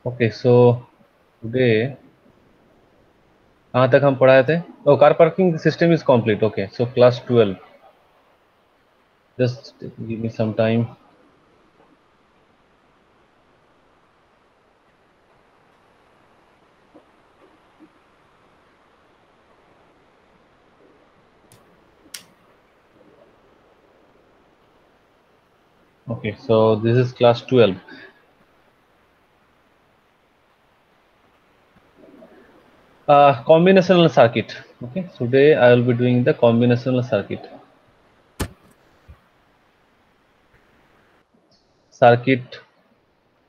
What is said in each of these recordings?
Okay, so today कहाँ तक हम पढ़ाए थे? Oh, car parking system is complete. Okay, so class 12. Just give me some time. Okay, so this is class 12. Combinational circuit. Okay, today I will be doing the combinational circuit.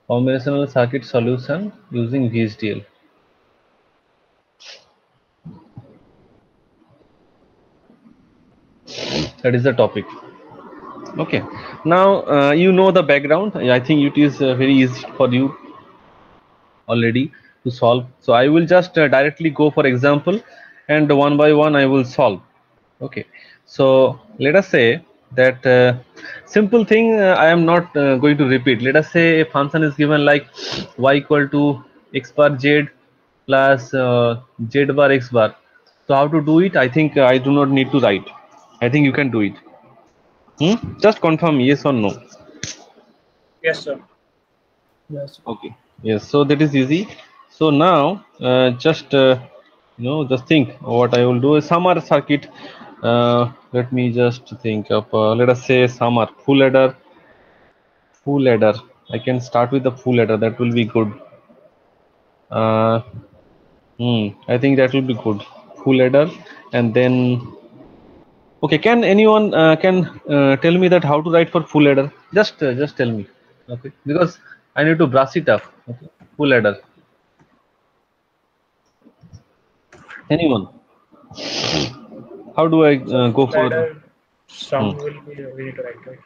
Combinational circuit solution using VHDL. That is the topic. Okay, now you know the background. I think it is very easy for you already to solve. So I will just directly go for example, and one by one I will solve. Okay, so let us say that simple thing I am not going to repeat. Let us say a function is given like y equal to x bar z plus z bar x bar. So how to do it? I think I do not need to write. I think you can do it. Just confirm yes or no. Yes, sir. Yes. Okay. Yes. So that is easy. So now just just think what I will do is summer circuit. Let me just think of let us say summer full adder. Full adder. I can start with the full adder. That will be good. Uh, I think that will be good. Full adder, and then okay. Can anyone can tell me that how to write for full adder? Just tell me. Okay, because I need to brush it up. Okay, full adder. Anyone? How do I So go full for? adder Hmm. sum will be we need to write it.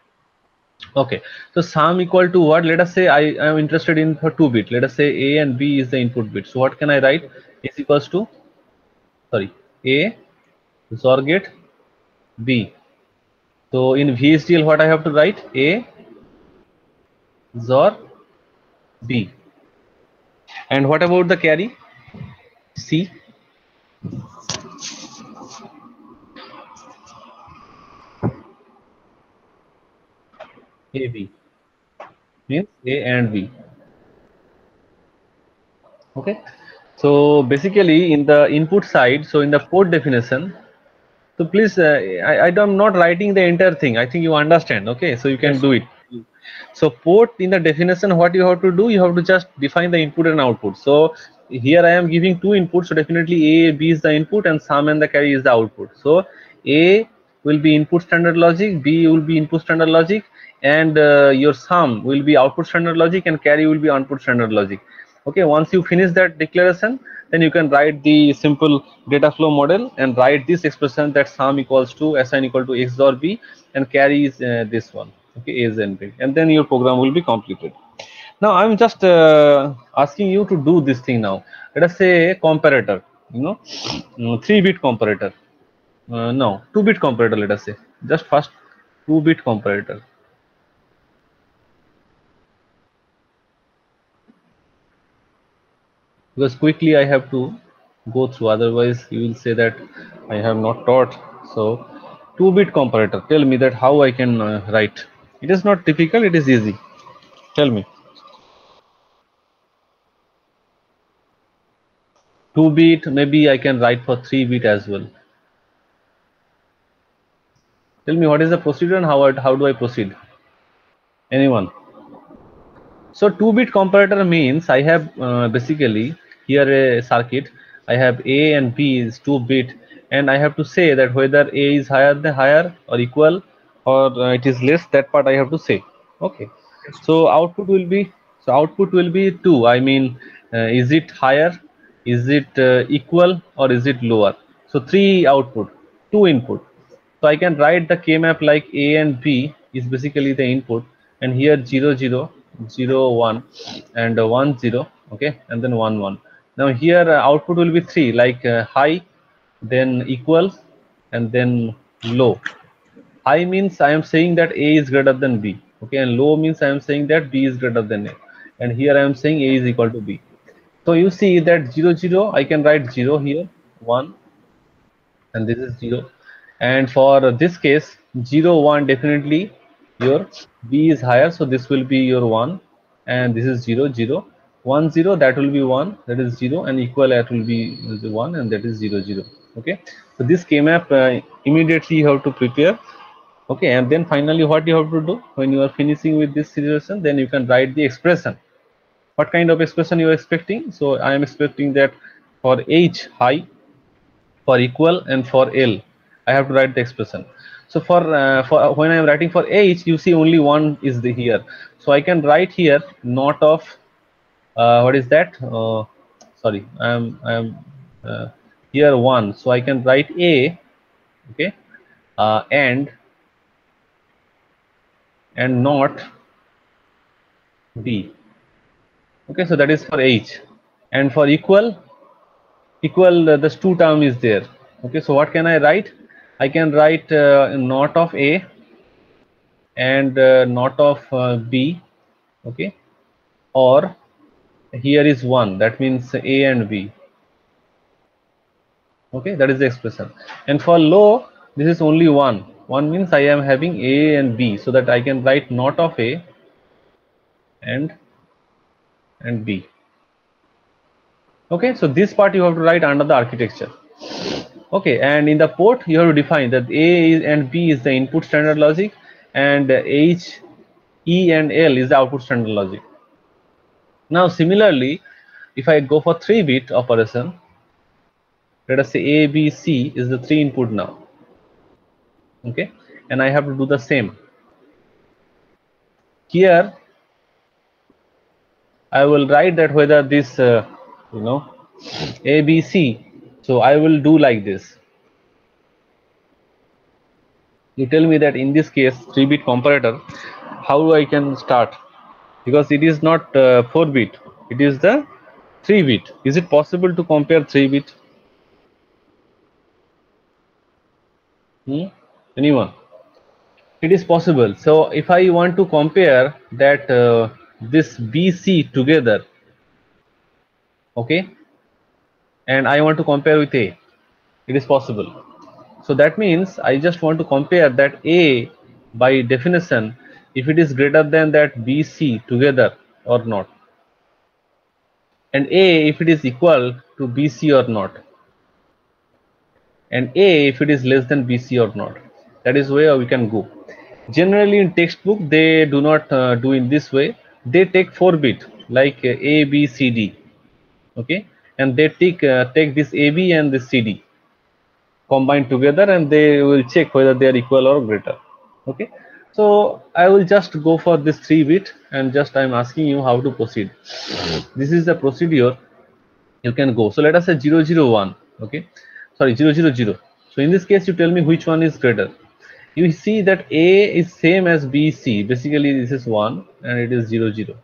Okay, so sum equal to what? Let us say I am interested in for 2 bit. Let us say A and B is the input bit. So what can I write? Is equals to, sorry, A XOR gate B. So in VHDL what I have to write? A XOR B. And what about the carry? C. A B means A and B. Okay. So basically in the input side, so in the port definition, so please, I'm not writing the entire thing. I think you understand. Okay, so you can Yes, do sir. it. So port in the definition, what you have to do, you have to just define the input and output. So here I am giving two inputs. So definitely A, B is the input, and sum and the carry is the output. So A will be input standard logic, B will be input standard logic, and your sum will be output standard logic, and carry will be output standard logic. Okay, once you finish that declaration, then you can write the simple data flow model and write this expression that sum equals to SN equal to X or B, and carry is this one. Okay, A and B, and then your program will be completed. Now I'm just asking you to do this thing now. Let us say a comparator, 3-bit comparator. No, 2-bit comparator. Let us say just first 2-bit comparator. Because quickly I have to go through, otherwise you will say that I have not taught. So 2-bit comparator, tell me that how I can write. It is not difficult, it is easy. Tell me. 2-bit, maybe I can write for 3-bit as well. Tell me what is the procedure and how do I proceed? Anyone? So 2-bit comparator means I have basically here a circuit. I have A and B is 2-bit, and I have to say that whether A is higher or equal, or it is less. That part I have to say. Okay. Yes, sir. So output will be 2. I mean, is it higher? Is it equal, or is it lower? So 3 output, 2 input. So I can write the K map like A and B is basically the input, and here 0 0 0 1 and 1 0. Okay, and then 1 1. Now here output will be 3, like high, then equal, and then low. High means I am saying that A is greater than B. Okay, and low means I am saying that B is greater than A. and here I am saying A is equal to B. So you see that 0 0, I can write 0 here, 1, and this is 0. And for this case 0 1, definitely your B is higher, so this will be your 1, and this is 0 0 1 0, that will be 1, that is 0, and equal, that will be 1, and that is 0 0. Okay, so this K-map immediately you have to prepare. Okay, and then finally what you have to do when you are finishing with this situation, then you can write the expression. What kind of expression you are expecting? So I am expecting that for H high, for equal, and for L, I have to write the expression. So for when I am writing for H, you see only one is the here, so I can write here not of what is that? Sorry, I am here 1, so I can write A. Okay, and not B. Okay, so that is for H. And for equal, this 2 term is there. Okay, so what can I write? I can write not of A and not of B. Okay, or here is 1, that means A and B. Okay, that is the expression. And for low, this is only 1. 1 means I am having A and B, so that I can write not of A and B. Okay, so this part you have to write under the architecture. Okay, and in the port you have to define that A and B is the input standard logic, and H, E, and L is the output standard logic. Now similarly, if I go for 3-bit operation, let us say A, B, C is the 3 input now. Okay, and I have to do the same. Here I will write that whether this A, B, C, so I will do like this. You tell me that in this case 3-bit comparator, how I can start, because it is not 4-bit, it is the 3-bit. Is it possible to compare 3-bit? Anyone? It is possible. So if I want to compare that this BC together, okay, and I want to compare with A, it is possible. So that means I just want to compare that A by definition, if it is greater than that BC together or not, and A if it is equal to BC or not, and A if it is less than BC or not. That is where we can go. Generally in textbook they do not do in this way. They take 4-bit like A, B, C, D. Okay, and they take this AB and this CD combined together, and they will check whether they are equal or greater. Okay, so I will just go for this 3-bit, and just I am asking you how to proceed. This is the procedure you can go. So let us say 0 0 1. Okay, sorry, 0 0 0. So in this case you tell me which one is greater. You see that A is same as BC. Basically this is 1 and it is 0 0.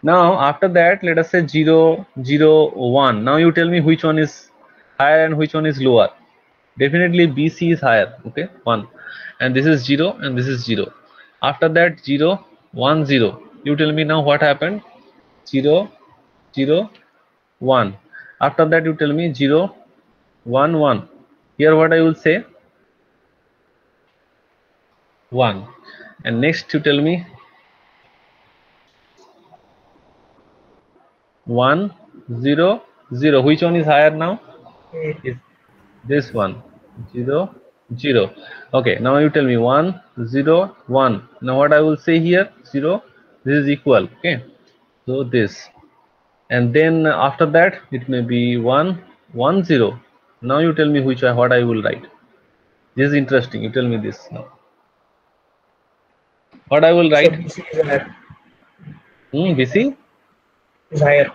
Now after that let us say 0 0 1. Now you tell me which one is higher and which one is lower. Definitely BC is higher. Okay, 1, and this is 0 and this is 0. After that 0 1 0. You tell me now what happened. 0 0 1. After that you tell me 0 1 1. Here what I will say 1, and next you tell me 1 0 0. Which one is higher now? Is this one 0 0. Okay, now you tell me 1 0 1. Now what I will say here 0, this is equal. Okay, so this, and then after that it may be 1 1 0. Now you tell me what I will write. This is interesting. You tell me this now. What I will write? So BC is higher. BC Is higher.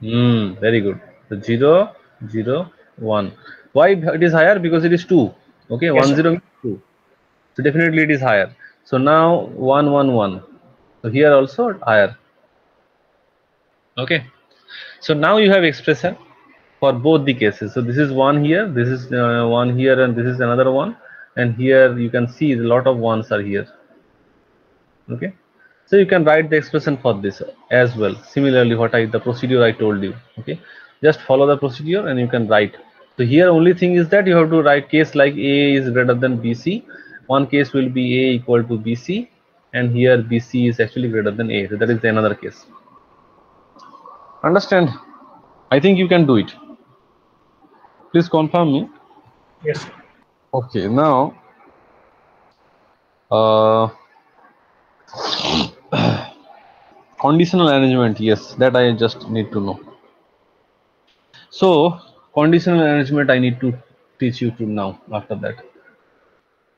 Very good. So 0 0 1. Why it is higher? Because it is 2. Okay, Yes, 1 0 means 2. So definitely it is higher. So now 1 1 1. So here also higher. Okay. So now you have expression for both the cases. So this is 1 here, this is 1 here, and this is another one, and here you can see a lot of ones are here. Okay, So you can write the expression for this as well. Similarly, the procedure I told you. Okay, just follow the procedure and you can write. So here only thing is that you have to write case like A is greater than BC. One case will be A equal to BC, and here BC is actually greater than A. So that is another case. Understand? I think you can do it. Please confirm me. Yes. Okay, now conditional arrangement, yes, that I just need to know. So conditional arrangement I need to teach you to now after that.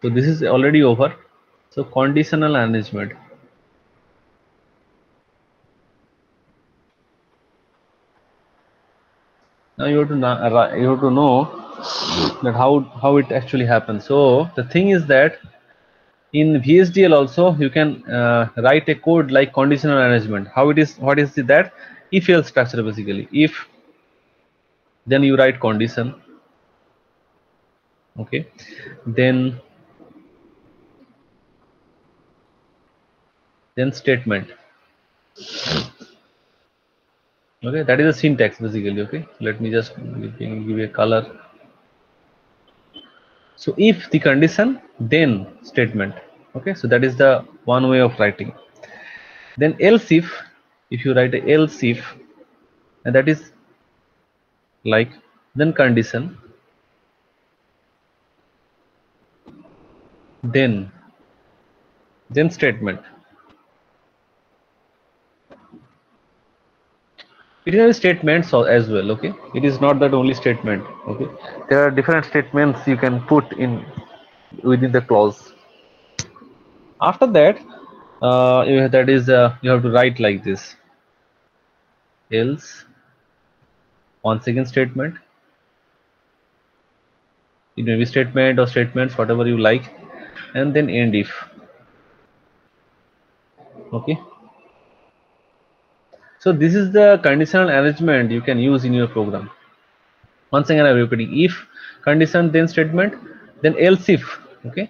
So this is already over. So conditional arrangement. Now you have to know that how it actually happens. So the thing is that in VHDL also you can write a code like conditional arrangement. How it is? What is that? If else structure basically. If, then you write condition. Okay, then statement. Okay, that is a syntax basically. Okay, let me just give a color. So if the condition, then statement. Okay, so that is the one way of writing. Then else if you write a else if, and that is like then condition, then statement. It has statements as well. Okay, it is not that only statement. Okay, there are different statements you can put in within the clause. After that, you have to write like this: else, one second statement. It may be statement or statements, whatever you like, and then end if. Okay. So this is the conditional arrangement you can use in your program. Once again, I'm repeating: if condition, then statement, then else if. Okay.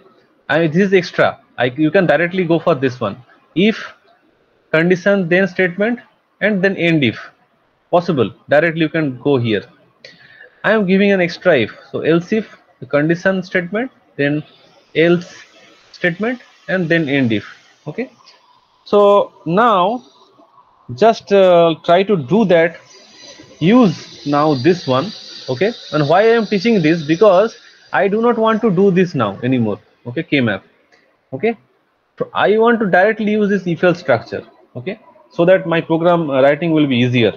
And this is extra. You can directly go for this one: if condition, then statement, and then end if. Possible. Directly you can go here. I am giving an extra if. So else if, the condition statement, then else statement, and then end if. Okay. So now just try to do that. Use now this one. Okay. And why I am teaching this? Because I do not want to do this now anymore. Okay. K-map. Okay. So I want to directly use this if else structure. Okay. So that my program writing will be easier.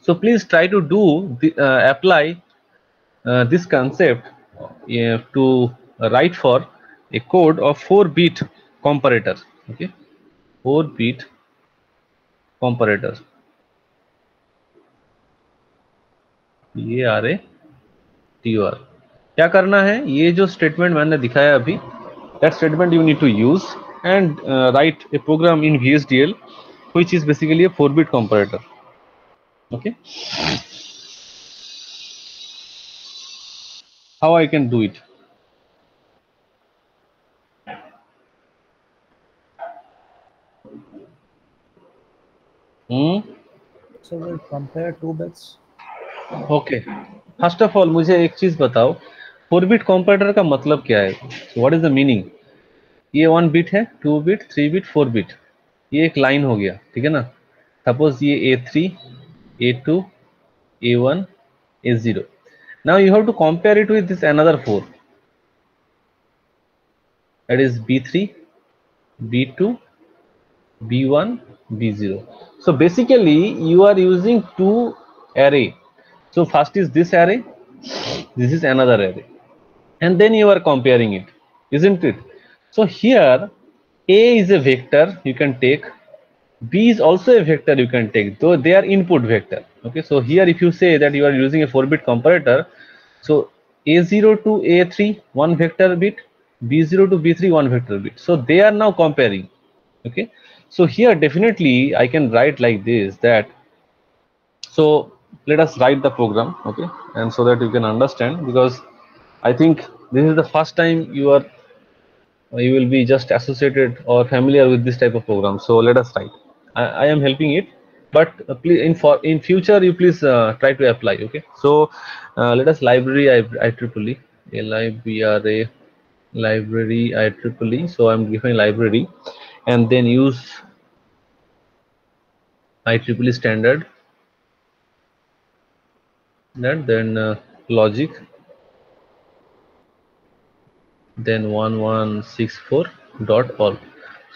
So please try to apply this concept to write for a code of 4-bit comparator. Okay, 4-bit comparator. PARATOR. क्या करना है? ये जो statement मैंने दिखाया अभी, that statement you need to use and write a program in VHDL which is basically a 4-bit comparator. Okay. How I can do it? So we'll compare 2 bits. Okay, first of all मुझे एक चीज बताओ, 4-बिट comparator का मतलब क्या है? What is the meaning? ये 1 bit है, 2 बिट, 3 बिट, 4 बिट, ये एक लाइन हो गया, ठीक है ना? सपोज ये A3, A2, A1, A0. Now you have to compare it with this another 4, that is B3, B2, B1, B0. So basically you are using 2 array. So first is this array, this is another array, and then you are comparing it, isn't it? So here A is a vector you can take, B is also a vector you can take, though they are input vector. Okay, so here if you say that you are using a 4-bit comparator, so A0 to A3 1 vector bit, B0 to B3 1 vector bit, so they are now comparing. Okay, so here definitely I can write like this, that so let us write the program. Okay, and so that you can understand, because I think this is the first time you are you will be just associated or familiar with this type of program. So let us try. I am helping it, but please in future you please try to apply. Okay, so let us library IEEE LIBRA library IEEE. So I'm giving library and then use IEEE standard, that then logic, then 1164.all.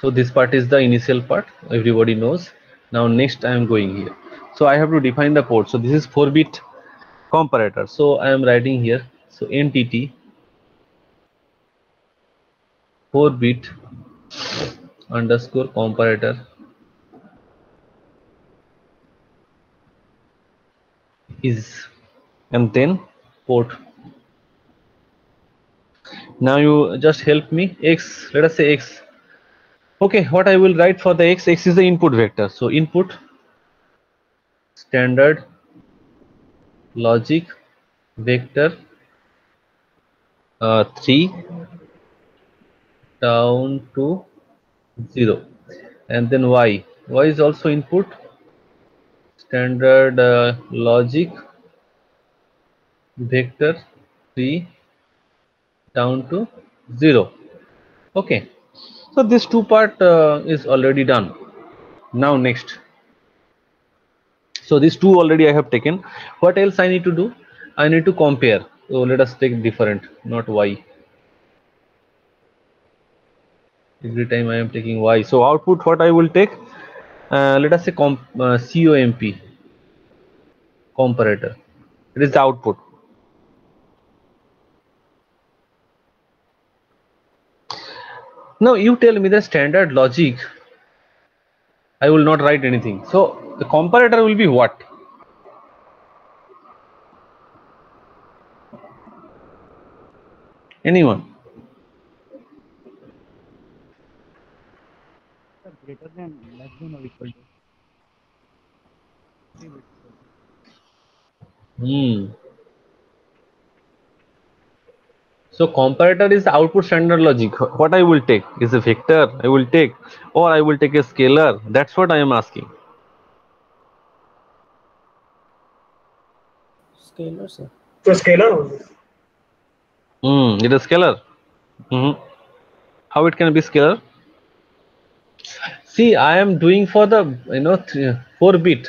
So this part is the initial part, everybody knows. Now next I am going here, so I have to define the port. So this is 4-bit comparator, so I am writing here, so entity 4-bit underscore comparator is, and then port. Now you just help me, x, let us say x. Okay, what I will write for the x is the input vector. So input standard logic vector 3 down to 0, and then y is also input standard logic vector 3 down to 0. Okay, so this two part is already done. Now next, so these two already I have taken. What else I need to do? I need to compare. So let us take different, not y. Every time I am taking y. So output, what I will take? Let us say COMP comparator. It is the output. Now you tell me the standard logic. I will not write anything. So the comparator will be what? Anyone? Greater than, less than or equal to 3 bits. So comparator is the output standard logic. What I will take is a vector I will take, or I will take a scalar. That's what I am asking. Scalar, sir. So scalar only. It is scalar. How it can be scalar? See, I am doing for the 4-bit.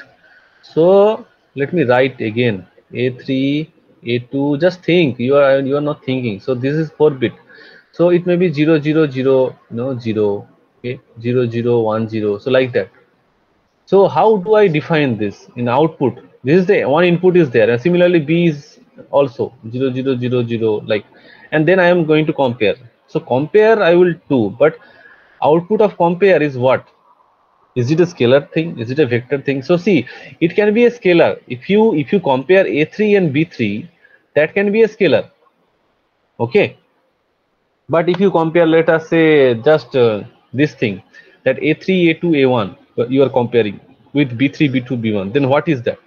So let me write again. A3, A2. Just think. You are not thinking. So this is 4-bit. So it may be 0, 0, 0, 0. Okay, 0, 0, 1, 0. So like that. So how do I define this in output? This is the one input is there, and similarly B is also 0, 0, 0, 0, like, and then I am going to compare. So compare I will do, but output of compare is what? Is it a scalar thing? Is it a vector thing? So see, it can be a scalar. If you compare A3 and B3, that can be a scalar. Okay. But if you compare, let us say just this thing, that A3, A2, A1, you are comparing with B3, B2, B1, then what is that?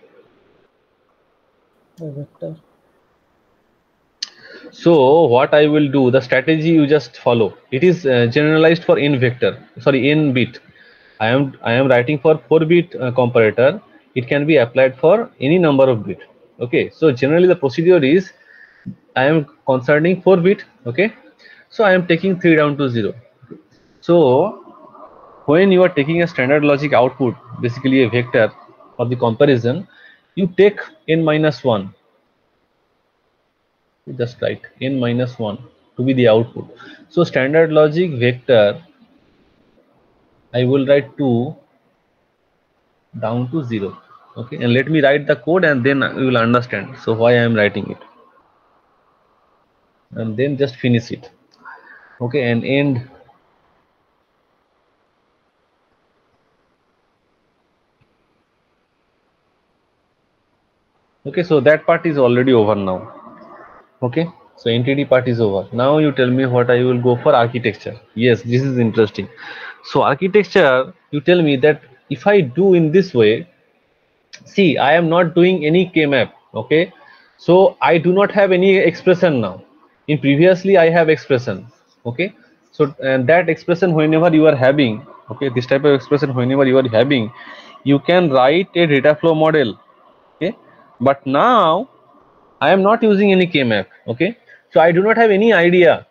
A vector. So what I will do, the strategy you just follow, it is generalized for n bit. I am writing for 4-bit comparator. It can be applied for any number of bit. Okay, so generally the procedure is I am concerning 4-bit. Okay, so I am taking 3 down to 0. So when you are taking a standard logic output, basically a vector for the comparison, you take n minus 1. Just write n minus 1 to be the output. So standard logic vector, I will write 2 down to 0. Okay, and let me write the code and then you will understand. So why I am writing it, and then just finish it. Okay, and end. Okay, so that part is already over now. Okay, so entity part is over. Now you tell me what I will go for architecture. Yes, this is interesting. So architecture, you tell me that if I do in this way, see, I am not doing any k-map. Okay, so I do not have any expression now. In previously I have expression. Okay, So and that expression whenever you are having, okay, this type of expression whenever you are having, you can write a data flow model, okay. But now I am not using any K-map, okay. So I do not have any idea.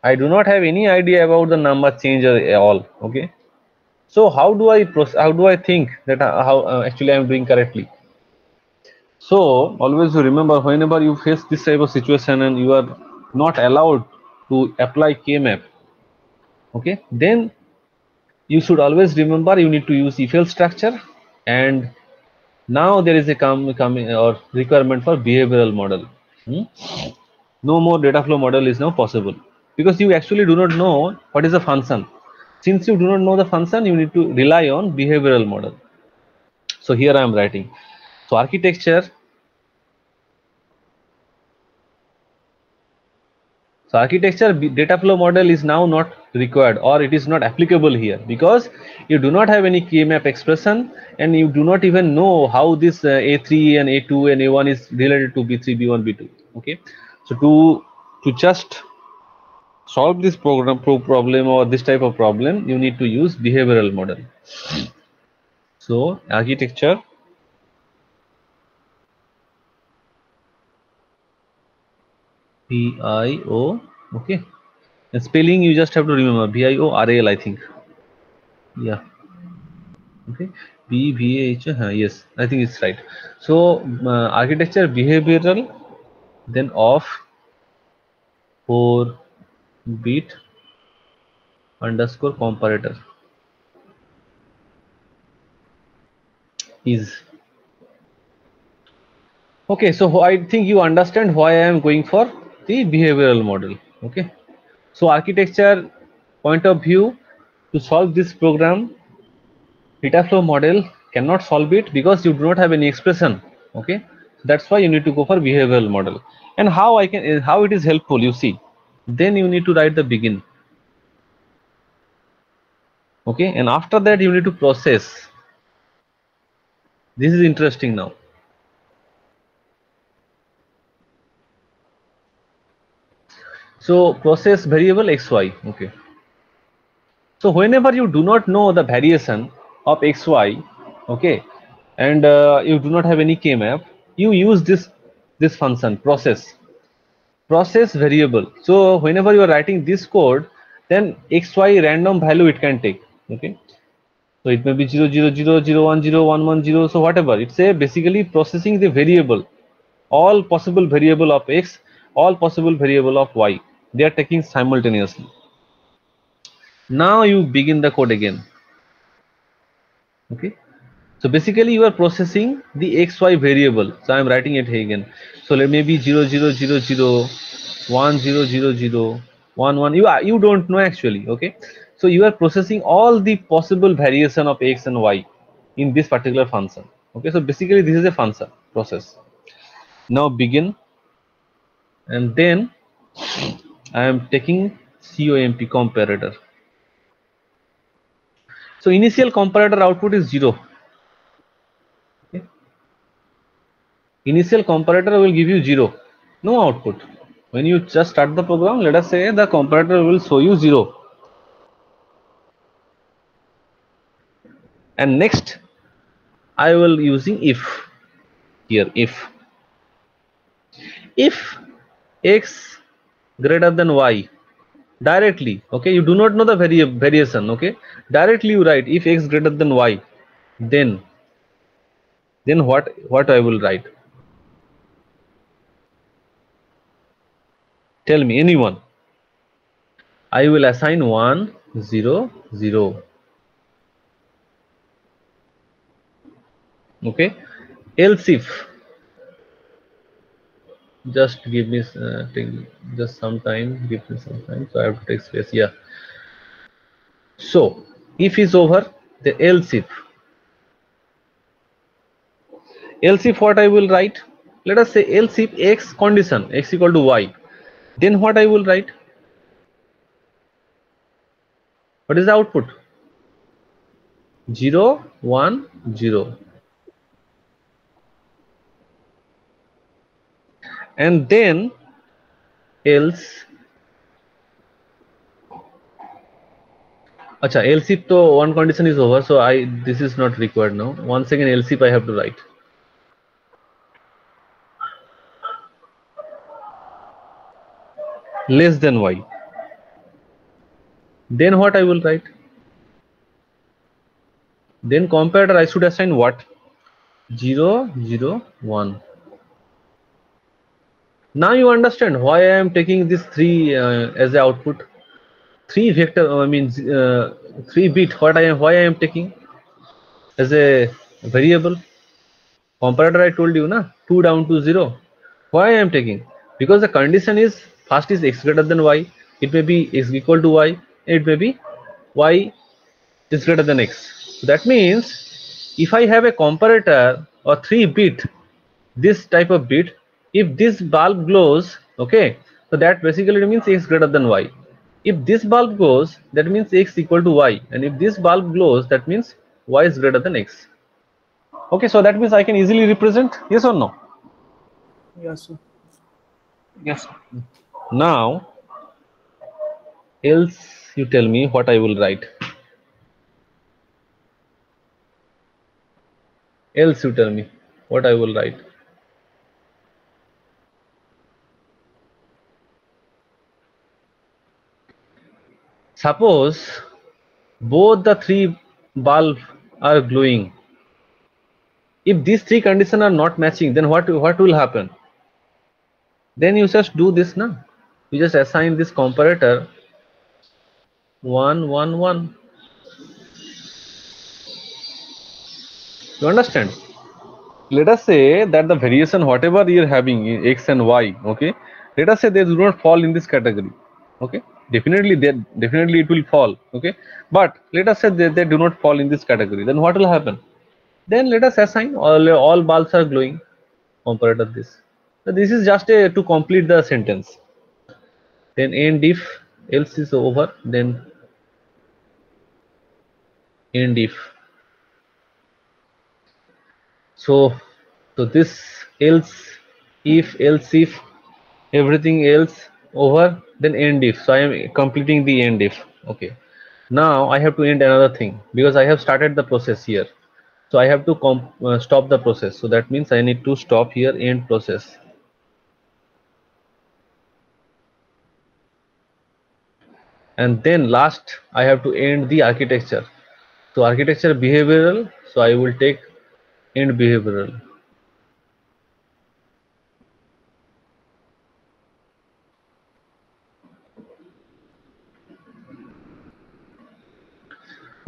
I do not have any idea about the number change at all, okay. So how do I think that how actually I am doing correctly? So always remember, whenever you face this type of situation and you are not allowed to apply K-map, okay, then you should always remember you need to use if-else structure. And now there is a coming or requirement for behavioral model. No more data flow model is now possible, because you actually do not know what is the function. Since you do not know the function, you need to rely on behavioral model. So here I am writing. So architecture. So architecture data flow model is now not required, or it is not applicable here, because you do not have any K-map expression and you do not even know how this A3 and A2 and A1 is related to B3, B1, B2. Okay. So to just solve this problem or this type of problem, you need to use behavioral model. So architecture BIO, okay. And spelling you just have to remember BIORAL, I think. Yeah. Okay. BVH, yes, I think it's right. So architecture behavioral, then of 4-bit underscore comparator is okay. So I think you understand why I am going for the behavioral model. Okay. So architecture point of view, to solve this program, data flow model cannot solve it because you do not have any expression. Okay. That's why you need to go for behavioral model. And how it is helpful, you see. Then you need to write the begin. Okay, and after that you need to process. This is interesting now. So process variable xy. Okay. So whenever you do not know the variation of xy, okay, and you do not have any K-map, you use this function process variable. So whenever you are writing this code, then xy random value it can take. Okay. So it may be 0, 0, 0, 0, 1, 0, 1, 1, 0. So whatever, it's a basically processing the variable, all possible variable of x, all possible variable of y. They are taking simultaneously. Now you begin the code again. Okay. So basically you are processing the xy variable. So I am writing it here again. So let me be 0, 0, 0, 0, 1, 0, 0, 0, 1, 1. You don't know actually. Okay. So you are processing all the possible variation of x and y in this particular function. Okay. So basically this is a function process. Now begin, and then I am taking COMP comparator. So initial comparator output is 0. Okay. Initial comparator will give you 0, no output. When you just start the program, let us say the comparator will show you 0. And next I will using if here, if x greater than y directly, okay, you do not know the variation, okay, directly you write if x greater than y, then what I will write? Tell me, anyone. I will assign 1, 0, 0. Okay. Else if, just give me just some time, give me some time. So I have to take space. Yeah. So if is over, the else if what I will write? Let us say else if x condition x equal to y. Then what I will write? What is the output? 0, 1, 0. And then else Acha, else if to one condition is over, so this is not required now. Once again else if I have to write. Less than y. Then what I will write? Then comparator I should assign what? 0, 0, 1. Now you understand why I am taking this 3 as the output. 3 vector, I mean 3 bit. Why I am taking as a variable? Comparator I told you na 2 down to 0. Why I am taking? Because the condition is first is x greater than y. It may be x equal to y. And it may be y is greater than x. So that means if I have a comparator or 3 bit, this type of bit, if this bulb glows, okay, so that basically means x greater than y. If this bulb goes, that means x equal to y, and if this bulb glows, that means y is greater than x. Okay, so that means I can easily represent, yes or no? Yes, sir. Yes, sir. Now else you tell me what I will write. Else you tell me what I will write. Suppose both the 3 bulbs are glowing. If these 3 conditions are not matching, then what will happen? Then you just do this now. You just assign this comparator 1, 1, 1. You understand? Let us say that the variation whatever you are having in x and y, okay, let us say they do not fall in this category, okay, definitely it will fall, okay, but let us say they do not fall in this category, then what will happen? Then let us assign all bulbs are glowing, comparator this. So this is just to complete the sentence. Then end if else is over, then end if. So this else if everything else over, then end if. So I am completing the end if. Okay, now I have to end another thing because I have started the process here, so I have to stop the process. So that means I need to stop here, end process. And then last I have to end the architecture. So architecture behavioral, so I will take end behavioral.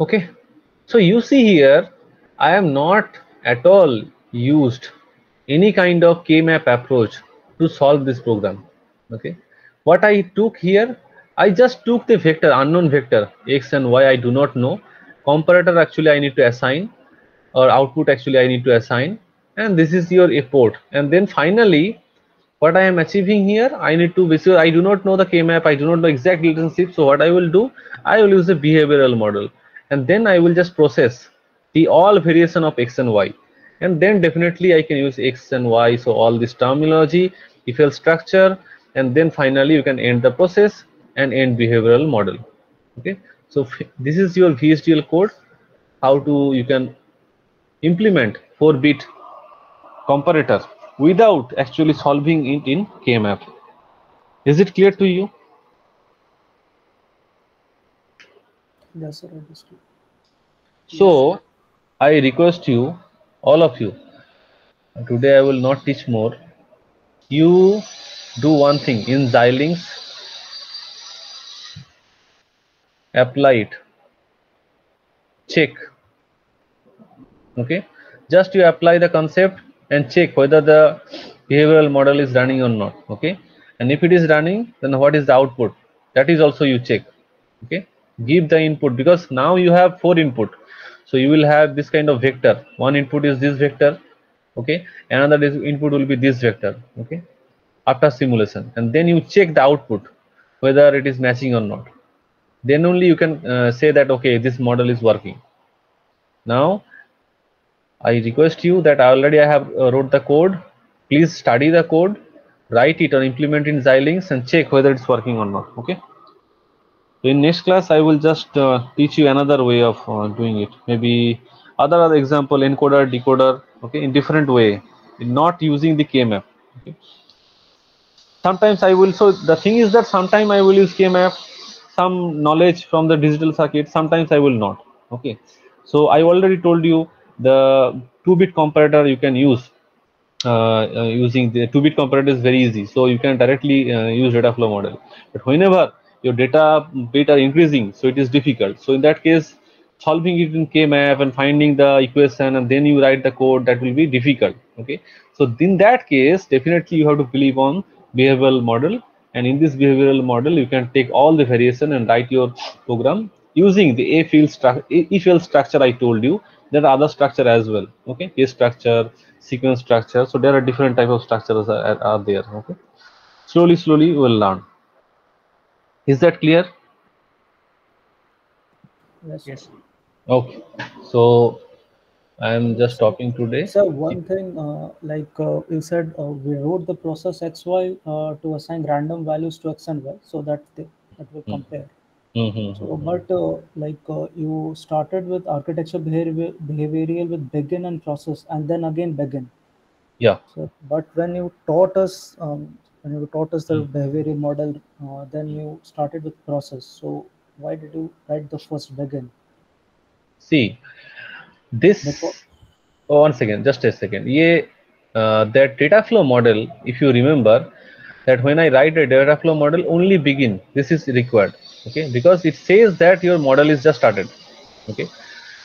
Okay, so you see here I am not at all used any kind of K-map approach to solve this program. Okay, what I took here, I just took the vector, unknown vector x and y I do not know, comparator actually I need to assign, or output actually I need to assign, and this is your port, and then finally what I am achieving here, I need to be sure I do not know the K-map, I do not know exact relationship. So what I will do, I will use a behavioral model, and then I will just process the all variation of x and y, and then definitely I can use x and y. So all this terminology, if else structure, and then finally you can end the process and end behavioral model. Okay, so this is your VHDL code, how to you can implement 4-bit comparator without actually solving it in K-map. Is it clear to you? Yes, sir. Understood. So I request you, all of you, today I will not teach more. You do one thing in Xilinx, apply it, check. Okay, just you apply the concept and check whether the behavioral model is running or not. Okay, and if it is running, then what is the output? That is also you check. Okay, give the input, because now you have 4 input, so you will have this kind of vector. One input is this vector, okay, another input will be this vector, okay, after simulation, and then you check the output whether it is matching or not. Then only you can say that okay, this model is working. Now I request you that already I have wrote the code. Please study the code, write it or implement in Xilinx and check whether it's working or not. Okay. So in next class, I will just teach you another way of doing it. Maybe other example, encoder, decoder, okay, in different way, not using the K-map. Okay. Sometimes I will, so the thing is that sometime I will use K-map, some knowledge from the digital circuit, sometimes I will not. Okay. So I already told you the 2-bit comparator you can use using the 2-bit comparator is very easy, so you can directly use data flow model. But whenever your data bit are increasing, so it is difficult. So in that case, solving it in K-map and finding the equation and then you write the code, that will be difficult. Okay, so in that case, definitely you have to believe on behavioral model, and in this behavioral model you can take all the variation and write your program using the if else structure I told you. There are other structure as well. Okay, A structure, sequence structure. So there are different type of structures are there. Okay, slowly we will learn. Is that clear? Yes, sir. Yes. Okay, so I am just stopping today. So one thing, you said, we wrote the process XY to assign random values to X and Y, so that will compare. So, but you started with architecture behavioral with begin and process, and then again begin. Yeah. So, but when you taught us the behavioral model, then you started with process. So, why did you write the first begin? See, Because this. Oh, one second, just a second. That data flow model, if you remember, that when I write a data flow model, only begin. This is required. Okay, because it says that your model is just started. Okay,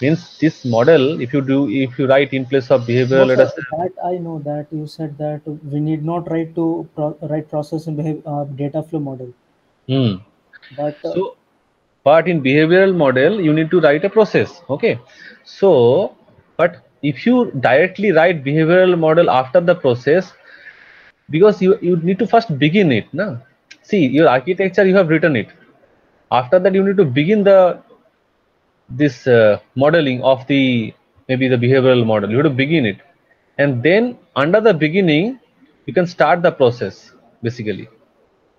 means this model, if you write in place of behavioral, no, let sir, us. that I know that you said that we need not write process and data flow model, Hmm. but So, but in behavioral model, you need to write a process. Okay. So, but if you directly write behavioral model after the process, because you need to first begin it. No? See, your architecture, you have written it. After that, you need to begin this modeling of the maybe the behavioral model. You have to begin it, and then under the beginning, you can start the process basically.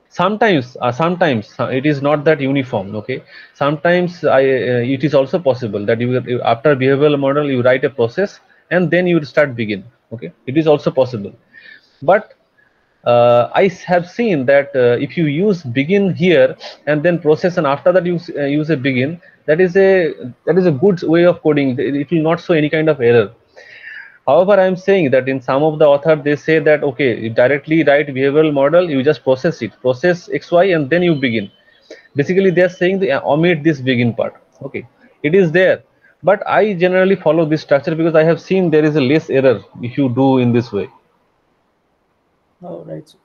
Sometimes it is not that uniform. Okay, sometimes it is also possible that after behavioral model you write a process and then you will start begin. Okay, it is also possible, but I have seen that if you use begin here and then process, and after that you use a begin, that is a good way of coding. It will not show any kind of error. However, I am saying that in some of the author they say that okay, you directly write behavioral model, you just process XY and then you begin. Basically, they are saying they omit this begin part. Okay, it is there, but I generally follow this structure because I have seen there is a less error if you do in this way. oh, right. Sir.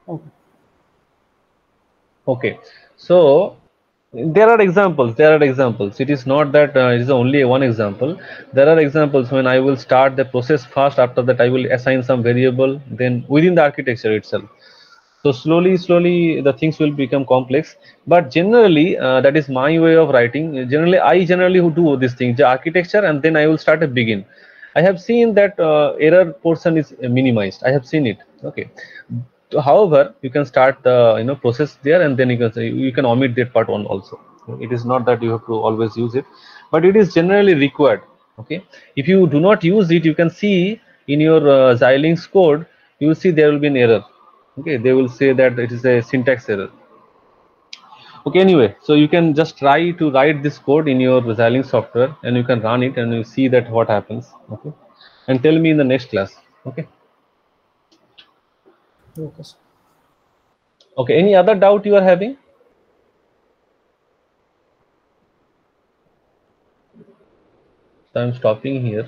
Okay. Okay, so there are examples. There are examples. It is not that it is only one example. There are examples when I will start the process first. After that, I will assign some variable. Then within the architecture itself. So slowly, the things will become complex. But generally, that is my way of writing. I generally do this thing, the architecture, and then I will start a begin. I have seen that error portion is minimized. I have seen it. Okay. So, however, you can start the process there, and then you can omit that part on also. It is not that you have to always use it, but it is generally required. Okay. If you do not use it, you can see in your Xilinx code, you will see there will be an error. Okay, they will say that it is a syntax error. Okay, anyway, so you can just try to write this code in your Xilinx software and you can run it and you see that what happens. Okay, and tell me in the next class. Okay. Okay, sir. Okay, any other doubt you are having? So I'm stopping here.